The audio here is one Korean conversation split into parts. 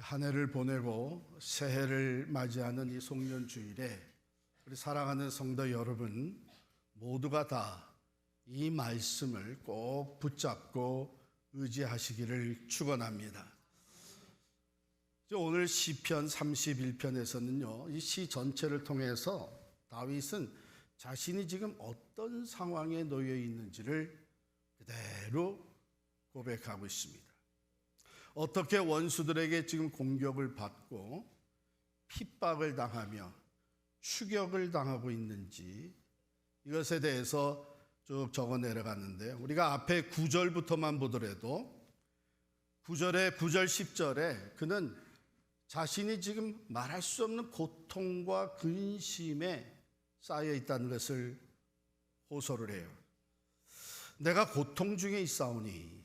한 해를 보내고 새해를 맞이하는 이 송년주일에 우리 사랑하는 성도 여러분 모두가 다 이 말씀을 꼭 붙잡고 의지하시기를 축원합니다. 오늘 시편 31편에서는요, 이 시 전체를 통해서 다윗은 자신이 지금 어떤 상황에 놓여 있는지를 그대로 고백하고 있습니다. 어떻게 원수들에게 지금 공격을 받고 핍박을 당하며 추격을 당하고 있는지 이것에 대해서 쭉 적어 내려갔는데, 우리가 앞에 9절부터만 보더라도 9절 10절에 그는 자신이 지금 말할 수 없는 고통과 근심에 쌓여 있다는 것을 호소를 해요. 내가 고통 중에 있사오니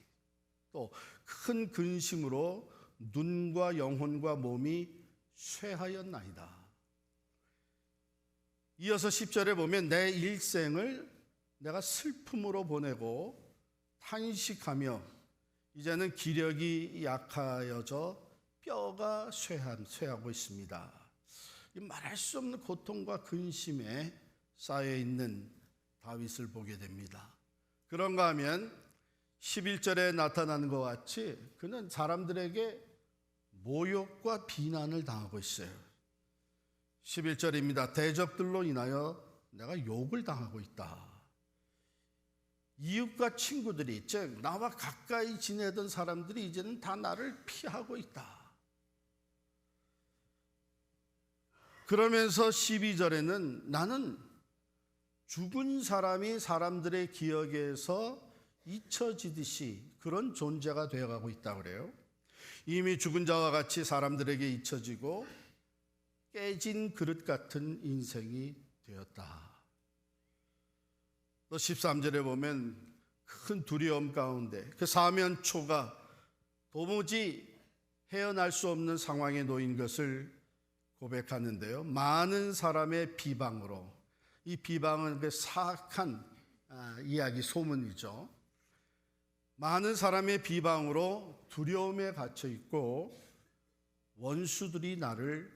또 큰 근심으로 눈과 영혼과 몸이 쇠하였나이다. 이어서 10절에 보면 내 일생을 내가 슬픔으로 보내고 탄식하며 이제는 기력이 약하여져 뼈가 쇠하고 있습니다. 말할 수 없는 고통과 근심에 쌓여 있는 다윗을 보게 됩니다. 그런가 하면 11절에 나타나는 것 같이 그는 사람들에게 모욕과 비난을 당하고 있어요. 11절입니다. 대적들로 인하여 내가 욕을 당하고 있다. 이웃과 친구들이, 즉 나와 가까이 지내던 사람들이 이제는 다 나를 피하고 있다. 그러면서 12절에는 나는 죽은 사람이 사람들의 기억에서 잊혀지듯이 그런 존재가 되어가고 있다고 그래요. 이미 죽은 자와 같이 사람들에게 잊혀지고 깨진 그릇 같은 인생이 되었다. 또 13절에 보면 큰 두려움 가운데 그 사면초가 도무지 헤어날 수 없는 상황에 놓인 것을 고백하는데요. 많은 사람의 비방으로, 이 비방은 그 사악한 이야기, 소문이죠. 많은 사람의 비방으로 두려움에 갇혀 있고 원수들이 나를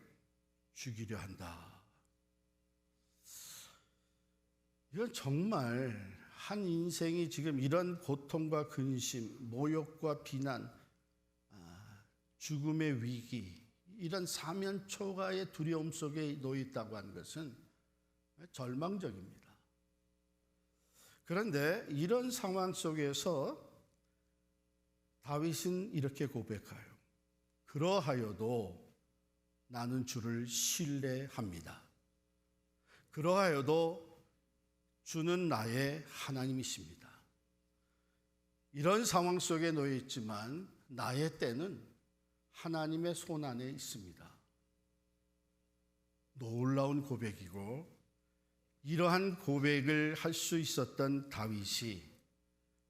죽이려 한다. 이건 정말 한 인생이 지금 이런 고통과 근심, 모욕과 비난, 죽음의 위기, 이런 사면초가의 두려움 속에 놓여 있다고 하는 것은 절망적입니다. 그런데 이런 상황 속에서 다윗은 이렇게 고백해요. 그러하여도 나는 주를 신뢰합니다. 그러하여도 주는 나의 하나님이십니다. 이런 상황 속에 놓여 있지만 나의 때는 하나님의 손 안에 있습니다. 놀라운 고백이고, 이러한 고백을 할 수 있었던 다윗이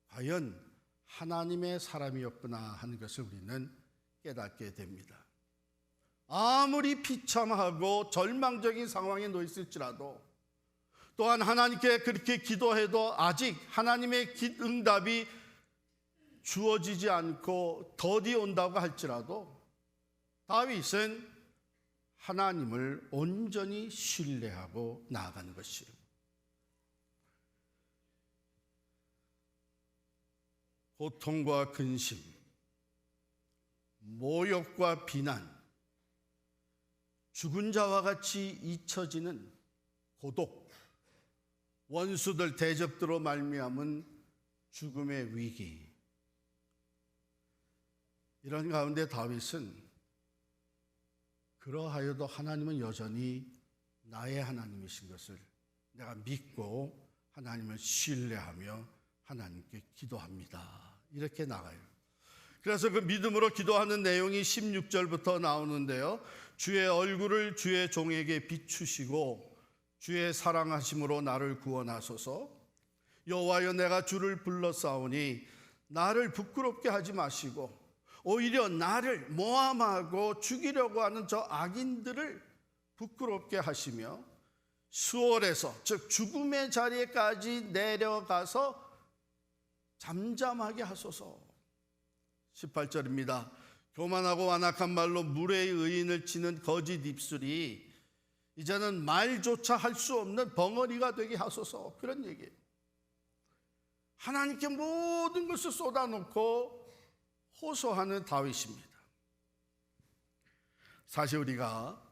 과연 하나님의 사람이었구나 하는 것을 우리는 깨닫게 됩니다. 아무리 비참하고 절망적인 상황에 놓여 있을지라도, 또한 하나님께 그렇게 기도해도 아직 하나님의 응답이 주어지지 않고 더디 온다고 할지라도 다윗은 하나님을 온전히 신뢰하고 나아가는 것이에요. 고통과 근심, 모욕과 비난, 죽은 자와 같이 잊혀지는 고독, 원수들, 대적들로 말미암은 죽음의 위기, 이런 가운데 다윗은 그러하여도 하나님은 여전히 나의 하나님이신 것을 내가 믿고 하나님을 신뢰하며 하나님께 기도합니다. 이렇게 나가요. 그래서 그 믿음으로 기도하는 내용이 16절부터 나오는데요. 주의 얼굴을 주의 종에게 비추시고 주의 사랑하심으로 나를 구원하소서. 여호와여, 내가 주를 불러싸오니 나를 부끄럽게 하지 마시고 오히려 나를 모함하고 죽이려고 하는 저 악인들을 부끄럽게 하시며 수월에서, 즉 죽음의 자리에까지 내려가서 잠잠하게 하소서. 18절입니다. 교만하고 완악한 말로 무례의 의인을 치는 거짓 입술이 이제는 말조차 할 수 없는 벙어리가 되게 하소서, 그런 얘기예요. 하나님께 모든 것을 쏟아놓고 호소하는 다윗입니다. 사실 우리가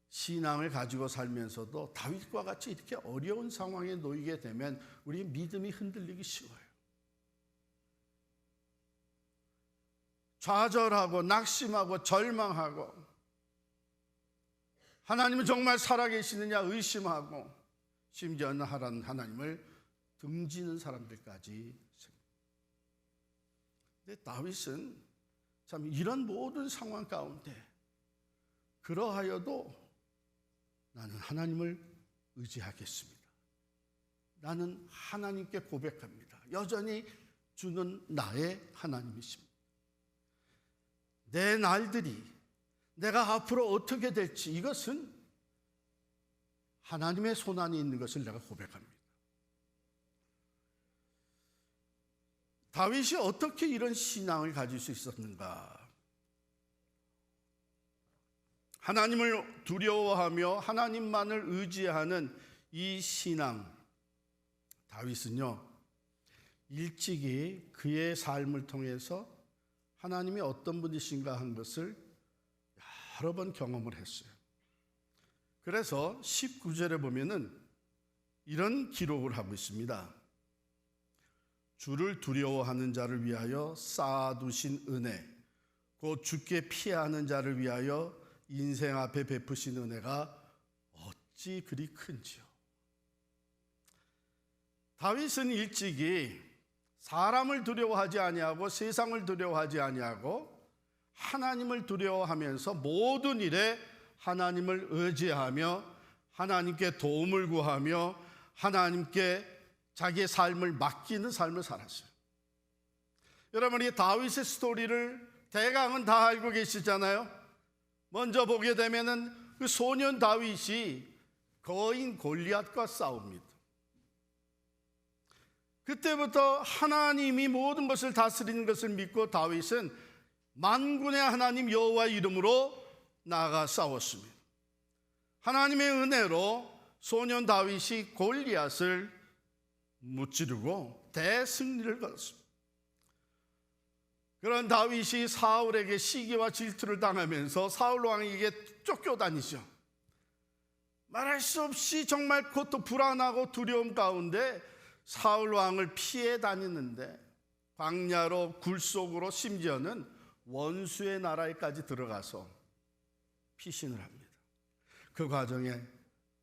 신앙을 가지고 살면서도 다윗과 같이 이렇게 어려운 상황에 놓이게 되면 우리의 믿음이 흔들리기 쉬워요. 좌절하고 낙심하고 절망하고 하나님은 정말 살아계시느냐 의심하고 심지어는 하나님을 등지는 사람들까지. 근데 다윗은 참 이런 모든 상황 가운데 그러하여도 나는 하나님을 의지하겠습니다. 나는 하나님께 고백합니다. 여전히 주는 나의 하나님이십니다. 내 날들이 내가 앞으로 어떻게 될지 이것은 하나님의 손안에 있는 것을 내가 고백합니다. 다윗이 어떻게 이런 신앙을 가질 수 있었는가? 하나님을 두려워하며 하나님만을 의지하는 이 신앙, 다윗은요 일찍이 그의 삶을 통해서 하나님이 어떤 분이신가 한 것을 여러 번 경험을 했어요. 그래서 19절에 보면은 이런 기록을 하고 있습니다. 주를 두려워하는 자를 위하여 쌓아두신 은혜, 곧 주께 피하는 자를 위하여 인생 앞에 베푸신 은혜가 어찌 그리 큰지요. 다윗은 일찍이 사람을 두려워하지 아니하고 세상을 두려워하지 아니하고 하나님을 두려워하면서 모든 일에 하나님을 의지하며 하나님께 도움을 구하며 하나님께 자기의 삶을 맡기는 삶을 살았어요. 여러분, 이 다윗의 스토리를 대강은 다 알고 계시잖아요. 먼저 보게 되면은 그 소년 다윗이 거인 골리앗과 싸웁니다. 그때부터 하나님이 모든 것을 다스리는 것을 믿고 다윗은 만군의 하나님 여호와의 이름으로 나아가 싸웠습니다. 하나님의 은혜로 소년 다윗이 골리앗을 무찌르고 대승리를 거뒀습니다. 그런 다윗이 사울에게 시기와 질투를 당하면서 사울 왕에게 쫓겨다니죠. 말할 수 없이 정말 그것도 불안하고 두려움 가운데 사울 왕을 피해 다니는데 광야로 굴속으로 심지어는 원수의 나라에까지 들어가서 피신을 합니다. 그 과정에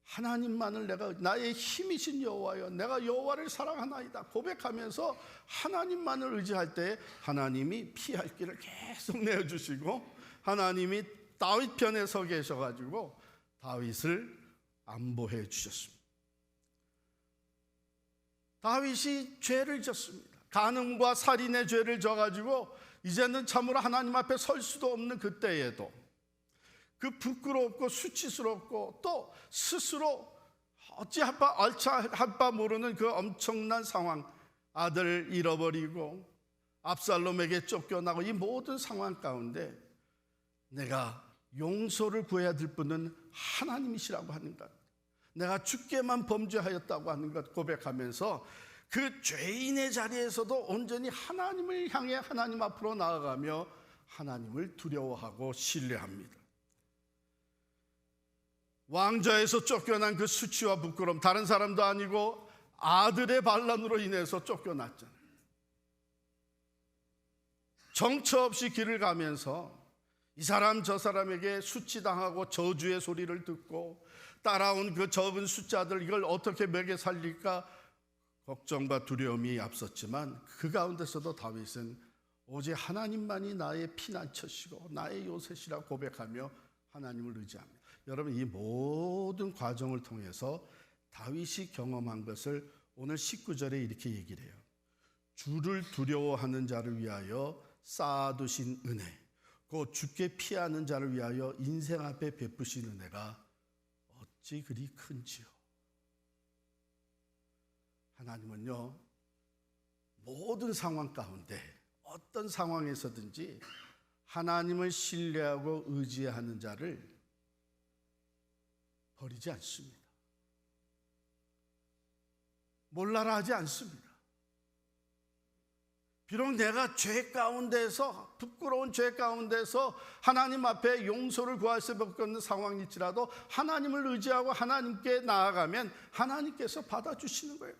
하나님만을 내가 나의 힘이신 여호와여 내가 여호와를 사랑하나이다 고백하면서 하나님만을 의지할 때 하나님이 피할 길을 계속 내어주시고 하나님이 다윗 편에 서 계셔가지고 다윗을 안보해 주셨습니다. 다윗이 죄를 졌습니다. 간음과 살인의 죄를 져가지고 이제는 참으로 하나님 앞에 설 수도 없는 그때에도 그 부끄럽고 수치스럽고 또 스스로 어찌할 바 모르는 그 엄청난 상황, 아들 잃어버리고 압살롬에게 쫓겨나고 이 모든 상황 가운데 내가 용서를 구해야 될 분은 하나님이시라고 하는 것, 내가 주께만 범죄하였다고 하는 것 고백하면서 그 죄인의 자리에서도 온전히 하나님을 향해 하나님 앞으로 나아가며 하나님을 두려워하고 신뢰합니다. 왕좌에서 쫓겨난 그 수치와 부끄러움, 다른 사람도 아니고 아들의 반란으로 인해서 쫓겨났잖아요. 정처 없이 길을 가면서 이 사람 저 사람에게 수치당하고 저주의 소리를 듣고 따라온 그 적은 숫자들 이걸 어떻게 먹여 살릴까 걱정과 두려움이 앞섰지만 그 가운데서도 다윗은 오직 하나님만이 나의 피난처시고 나의 요새시라고 고백하며 하나님을 의지합니다. 여러분, 이 모든 과정을 통해서 다윗이 경험한 것을 오늘 19절에 이렇게 얘기를 해요. 주를 두려워하는 자를 위하여 쌓아두신 은혜, 곧 주께 피하는 자를 위하여 인생 앞에 베푸신 은혜가 어찌 그리 큰지요. 하나님은요 모든 상황 가운데 어떤 상황에서든지 하나님을 신뢰하고 의지하는 자를 버리지 않습니다. 몰라라 하지 않습니다. 비록 내가 죄 가운데서, 부끄러운 죄 가운데서 하나님 앞에 용서를 구할 수밖에 없는 상황일지라도 하나님을 의지하고 하나님께 나아가면 하나님께서 받아주시는 거예요.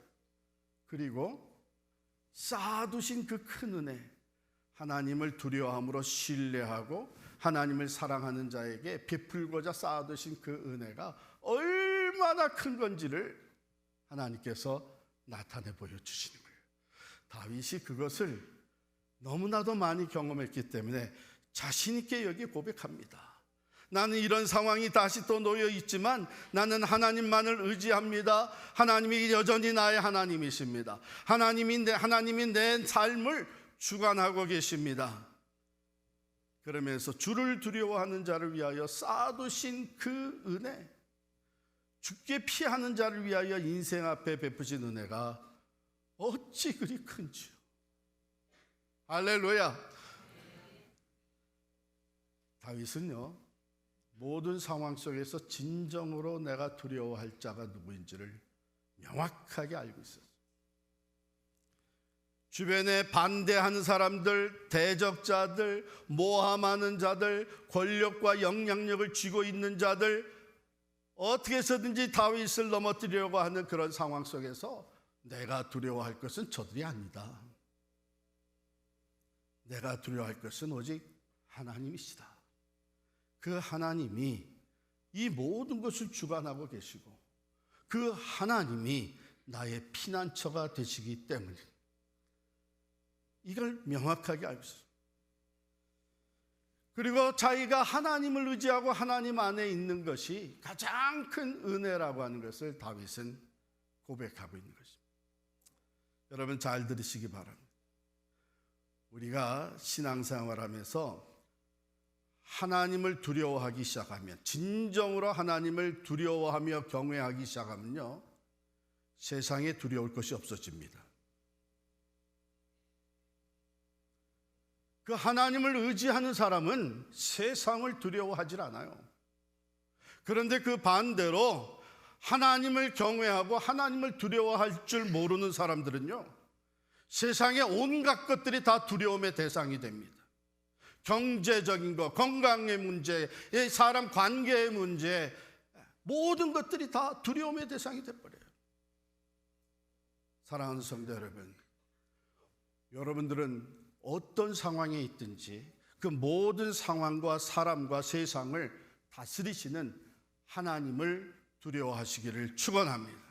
그리고 쌓아두신 그 큰 은혜, 하나님을 두려워함으로 신뢰하고 하나님을 사랑하는 자에게 베풀고자 쌓아두신 그 은혜가 얼마나 큰 건지를 하나님께서 나타내 보여주시는 거예요. 다윗이 그것을 너무나도 많이 경험했기 때문에 자신 있게 여기 고백합니다. 나는 이런 상황이 다시 또 놓여 있지만 나는 하나님만을 의지합니다. 하나님이 여전히 나의 하나님이십니다. 하나님이 내 삶을 주관하고 계십니다. 그러면서 주를 두려워하는 자를 위하여 쌓아두신 그 은혜, 죽게 피하는 자를 위하여 인생 앞에 베푸신 은혜가 어찌 그리 큰지요. 할렐루야. 다윗은요, 모든 상황 속에서 진정으로 내가 두려워할 자가 누구인지를 명확하게 알고 있었어요. 주변에 반대하는 사람들, 대적자들, 모함하는 자들, 권력과 영향력을 쥐고 있는 자들, 어떻게 해서든지 다윗을 넘어뜨리려고 하는 그런 상황 속에서 내가 두려워할 것은 저들이 아니다. 내가 두려워할 것은 오직 하나님이시다. 그 하나님이 이 모든 것을 주관하고 계시고 그 하나님이 나의 피난처가 되시기 때문입니다. 이걸 명확하게 알고 있어요. 그리고 자기가 하나님을 의지하고 하나님 안에 있는 것이 가장 큰 은혜라고 하는 것을 다윗은 고백하고 있는 것입니다. 여러분 잘 들으시기 바랍니다. 우리가 신앙생활하면서 하나님을 두려워하기 시작하면, 진정으로 하나님을 두려워하며 경외하기 시작하면요, 세상에 두려울 것이 없어집니다. 그 하나님을 의지하는 사람은 세상을 두려워하지 않아요. 그런데 그 반대로 하나님을 경외하고 하나님을 두려워할 줄 모르는 사람들은요, 세상의 온갖 것들이 다 두려움의 대상이 됩니다. 경제적인 것, 건강의 문제, 사람 관계의 문제, 모든 것들이 다 두려움의 대상이 돼버려요. 사랑하는 성도 여러분, 여러분들은 어떤 상황에 있든지 그 모든 상황과 사람과 세상을 다스리시는 하나님을 두려워하시기를 축원합니다.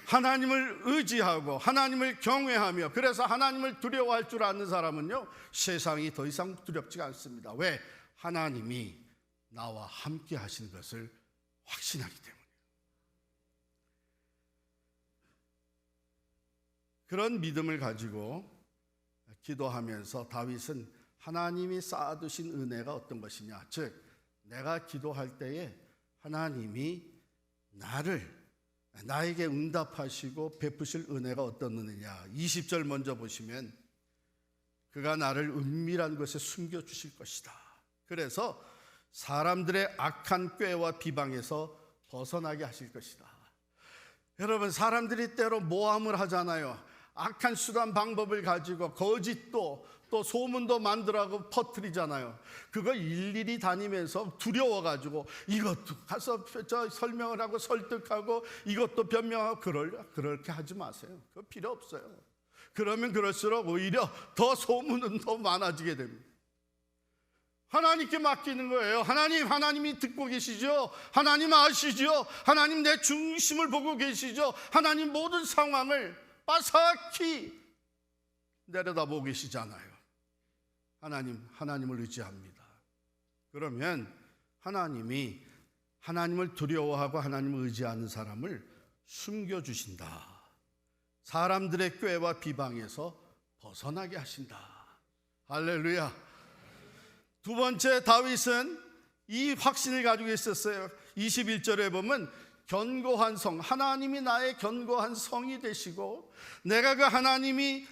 하나님을 의지하고 하나님을 경외하며, 그래서 하나님을 두려워할 줄 아는 사람은요, 세상이 더 이상 두렵지가 않습니다. 왜? 하나님이 나와 함께 하시는 것을 확신하기 때문이에요. 그런 믿음을 가지고 기도하면서 다윗은 하나님이 쌓아두신 은혜가 어떤 것이냐, 즉 내가 기도할 때에 하나님이 나에게 응답하시고 베푸실 은혜가 어떤 은혜냐. 20절 먼저 보시면 그가 나를 은밀한 곳에 숨겨주실 것이다. 그래서 사람들의 악한 꾀와 비방에서 벗어나게 하실 것이다. 여러분, 사람들이 때로 모함을 하잖아요. 악한 수단 방법을 가지고 거짓도 또 소문도 만들어가고 퍼뜨리잖아요. 그거 일일이 다니면서 두려워가지고 이것도 가서 설명을 하고 설득하고 이것도 변명하고 그렇게 하지 마세요. 그거 필요 없어요. 그러면 그럴수록 오히려 더 소문은 더 많아지게 됩니다. 하나님께 맡기는 거예요. 하나님이 듣고 계시죠? 하나님 아시죠? 하나님 내 중심을 보고 계시죠? 하나님 모든 상황을 빠삭히 내려다보고 계시잖아요. 하나님을 의지합니다. 그러면 하나님을 두려워하고 하나님을 의지하는 사람을 숨겨주신다. 사람들의 꾀와 비방에서 벗어나게 하신다. 할렐루야. 두 번째, 다윗은 이 확신을 가지고 있었어요. 21절에 보면 견고한 성, 하나님이 나의 견고한 성이 되시고 내가 그 하나님의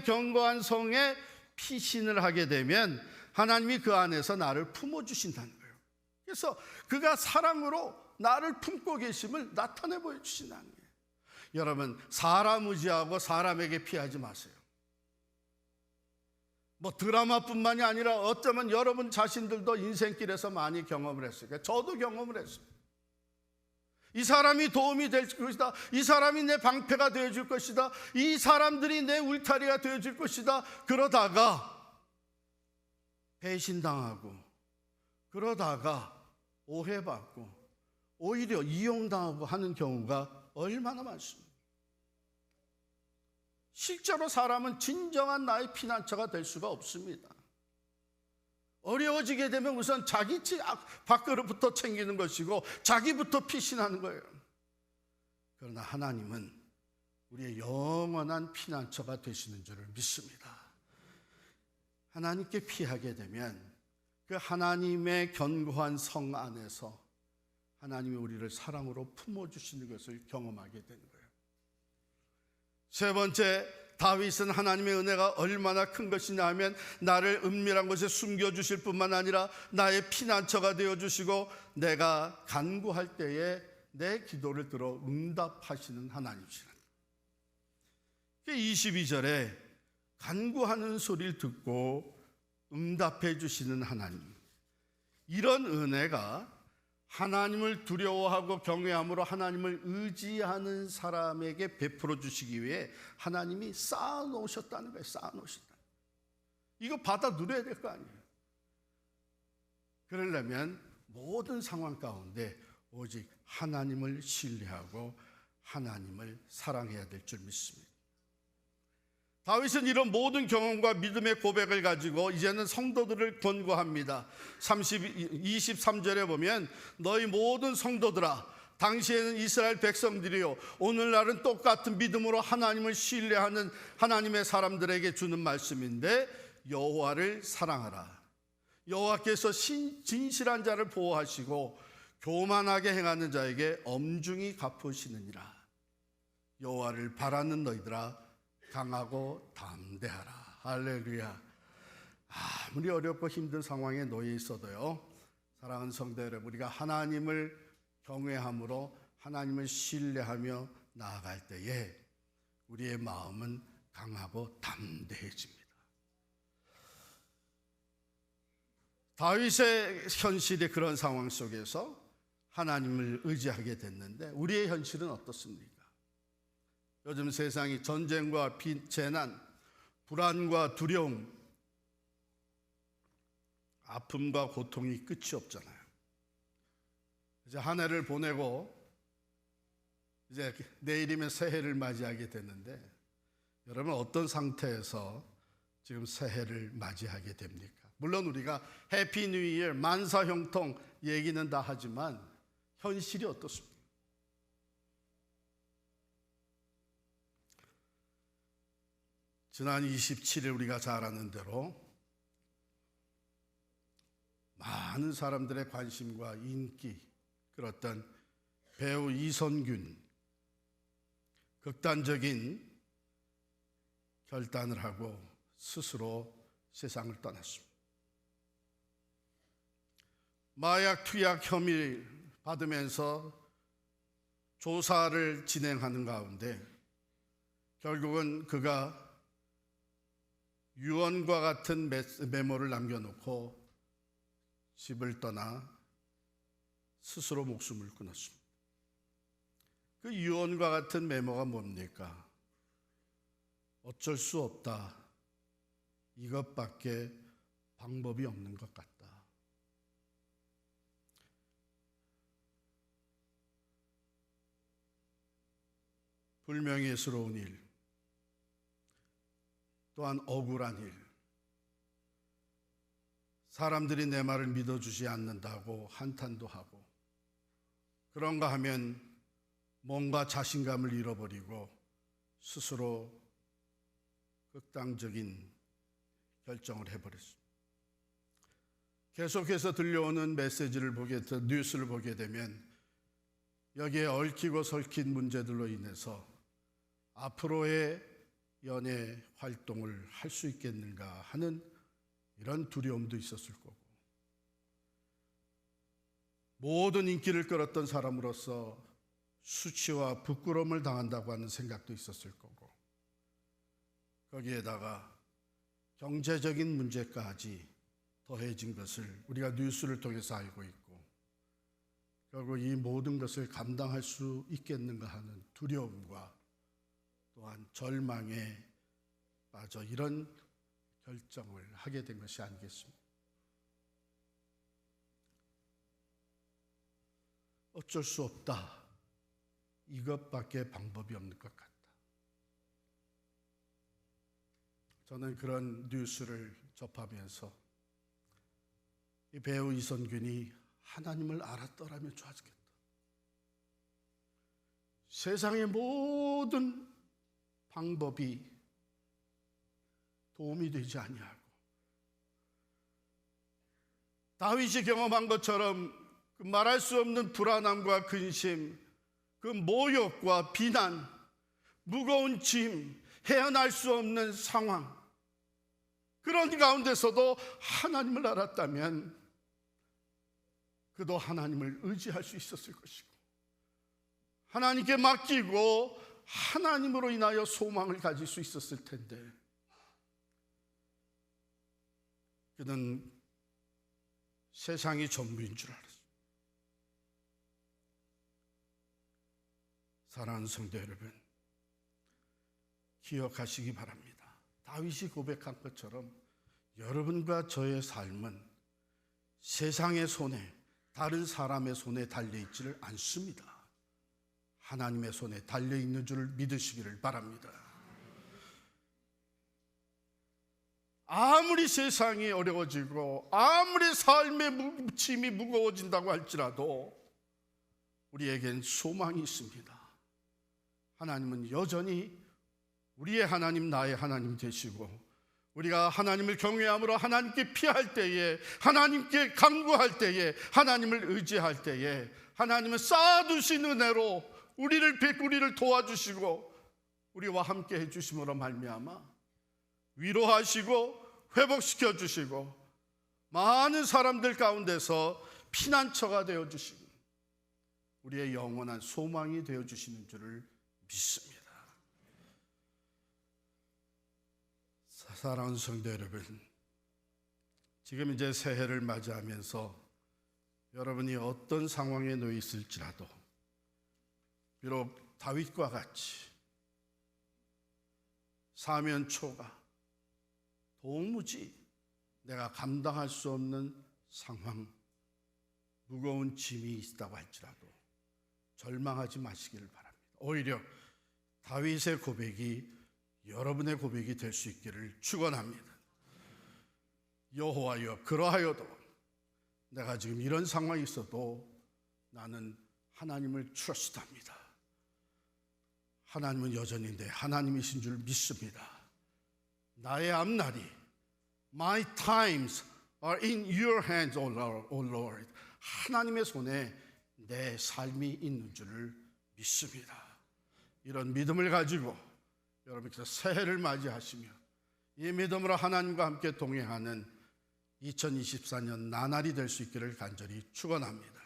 견고한 성에 피신을 하게 되면 하나님이 그 안에서 나를 품어주신다는 거예요. 그래서 그가 사랑으로 나를 품고 계심을 나타내 보여주신다는 거예요. 여러분, 사람 의지하고 사람에게 피하지 마세요. 뭐 드라마뿐만이 아니라 어쩌면 여러분 자신들도 인생길에서 많이 경험을 했어요. 저도 경험을 했어요. 이 사람이 도움이 될 것이다. 이 사람이 내 방패가 되어줄 것이다. 이 사람들이 내 울타리가 되어줄 것이다. 그러다가 배신당하고, 그러다가 오해받고, 오히려 이용당하고 하는 경우가 얼마나 많습니다. 실제로 사람은 진정한 나의 피난처가 될 수가 없습니다. 어려워지게 되면 우선 자기 밖으로부터 챙기는 것이고 자기부터 피신하는 거예요. 그러나 하나님은 우리의 영원한 피난처가 되시는 줄을 믿습니다. 하나님께 피하게 되면 그 하나님의 견고한 성 안에서 하나님이 우리를 사랑으로 품어주시는 것을 경험하게 되는 거예요. 세 번째, 다윗은 하나님의 은혜가 얼마나 큰 것이냐 하면 나를 은밀한 곳에 숨겨주실 뿐만 아니라 나의 피난처가 되어주시고 내가 간구할 때에 내 기도를 들어 응답하시는 하나님이시라. 22절에 간구하는 소리를 듣고 응답해 주시는 하나님, 이런 은혜가 하나님을 두려워하고 경외함으로 하나님을 의지하는 사람에게 베풀어 주시기 위해 하나님이 쌓아놓으셨다는 거예요. 쌓아놓으셨다. 이거 받아 누려야 될 거 아니에요. 그러려면 모든 상황 가운데 오직 하나님을 신뢰하고 하나님을 사랑해야 될 줄 믿습니다. 다윗은 이런 모든 경험과 믿음의 고백을 가지고 이제는 성도들을 권고합니다. 23절에 보면 너희 모든 성도들아, 당시에는 이스라엘 백성들이요 오늘날은 똑같은 믿음으로 하나님을 신뢰하는 하나님의 사람들에게 주는 말씀인데, 여호와를 사랑하라. 여호와께서 진실한 자를 보호하시고 교만하게 행하는 자에게 엄중히 갚으시느니라. 여호와를 바라는 너희들아, 강하고 담대하라. 할렐루야. 아무리 어렵고 힘든 상황에 놓여 있어도요, 사랑하는 성도 여러분, 우리가 하나님을 경외함으로 하나님을 신뢰하며 나아갈 때에 우리의 마음은 강하고 담대해집니다. 다윗의 현실이 그런 상황 속에서 하나님을 의지하게 됐는데, 우리의 현실은 어떻습니까? 요즘 세상이 전쟁과 재난, 불안과 두려움, 아픔과 고통이 끝이 없잖아요. 이제 한 해를 보내고 이제 내일이면 새해를 맞이하게 되는데, 여러분 어떤 상태에서 지금 새해를 맞이하게 됩니까? 물론 우리가 해피 뉴 이어, 만사 형통 얘기는 다 하지만 현실이 어떻습니까? 지난 27일 우리가 잘 아는 대로 많은 사람들의 관심과 인기 끌었던 배우 이선균, 극단적인 결단을 하고 스스로 세상을 떠났습니다. 마약 투약 혐의를 받으면서 조사를 진행하는 가운데 결국은 그가 유언과 같은 메모를 남겨놓고 집을 떠나 스스로 목숨을 끊었습니다. 그 유언과 같은 메모가 뭡니까? 어쩔 수 없다. 이것밖에 방법이 없는 것 같다. 불명예스러운 일, 또한 억울한 일, 사람들이 내 말을 믿어주지 않는다고 한탄도 하고, 그런가 하면 뭔가 자신감을 잃어버리고 스스로 극단적인 결정을 해버렸습니다. 계속해서 들려오는 메시지를 뉴스를 보게 되면 여기에 얽히고 설킨 문제들로 인해서 앞으로의 연애 활동을 할 수 있겠는가 하는 이런 두려움도 있었을 거고, 모든 인기를 끌었던 사람으로서 수치와 부끄러움을 당한다고 하는 생각도 있었을 거고, 거기에다가 경제적인 문제까지 더해진 것을 우리가 뉴스를 통해서 알고 있고, 결국 이 모든 것을 감당할 수 있겠는가 하는 두려움과 또한 절망에 빠져 이런 결정을 하게 된 것이 아니겠습니까? 어쩔 수 없다, 이것밖에 방법이 없는 것 같다. 저는 그런 뉴스를 접하면서 이 배우 이선균이 하나님을 알았더라면 좋았겠다. 세상의 모든 방법이 도움이 되지 아니하고, 다윗이 경험한 것처럼 그 말할 수 없는 불안함과 근심, 그 모욕과 비난, 무거운 짐, 헤어날 수 없는 상황, 그런 가운데서도 하나님을 알았다면 그도 하나님을 의지할 수 있었을 것이고, 하나님께 맡기고 하나님으로 인하여 소망을 가질 수 있었을 텐데, 그는 세상이 전부인 줄 알았습니다. 사랑하는 성도 여러분, 기억하시기 바랍니다. 다윗이 고백한 것처럼 여러분과 저의 삶은 세상의 손에, 다른 사람의 손에 달려있지를 않습니다. 하나님의 손에 달려있는 줄 믿으시기를 바랍니다. 아무리 세상이 어려워지고 아무리 삶의 짐이 무거워진다고 할지라도 우리에겐 소망이 있습니다. 하나님은 여전히 우리의 하나님, 나의 하나님 되시고, 우리가 하나님을 경외함으로 하나님께 피할 때에, 하나님께 간구할 때에, 하나님을 의지할 때에 하나님은 쌓아두신 은혜로 우리를 도와주시고 우리와 함께 해주심으로 말미암아 위로하시고 회복시켜 주시고 많은 사람들 가운데서 피난처가 되어주시고 우리의 영원한 소망이 되어주시는 줄을 믿습니다. 사랑하는 성도 여러분, 지금 이제 새해를 맞이하면서 여러분이 어떤 상황에 놓여 있을지라도, 비록 다윗과 같이 사면초가 도무지 내가 감당할 수 없는 상황, 무거운 짐이 있다고 할지라도 절망하지 마시기를 바랍니다. 오히려 다윗의 고백이 여러분의 고백이 될 수 있기를 축원합니다. 여호와여, 그러하여도 내가 지금 이런 상황이 있어도 나는 하나님을 트러스트합니다. 하나님은 여전히 내 하나님이신 줄 믿습니다. 나의 앞날이, my times are in your hands, O Lord. 하나님의 손에 내 삶이 있는 줄을 믿습니다. 이런 믿음을 가지고 여러분께서 새해를 맞이하시며 이 믿음으로 하나님과 함께 동행하는 2024년 나날이 될 수 있기를 간절히 축원합니다.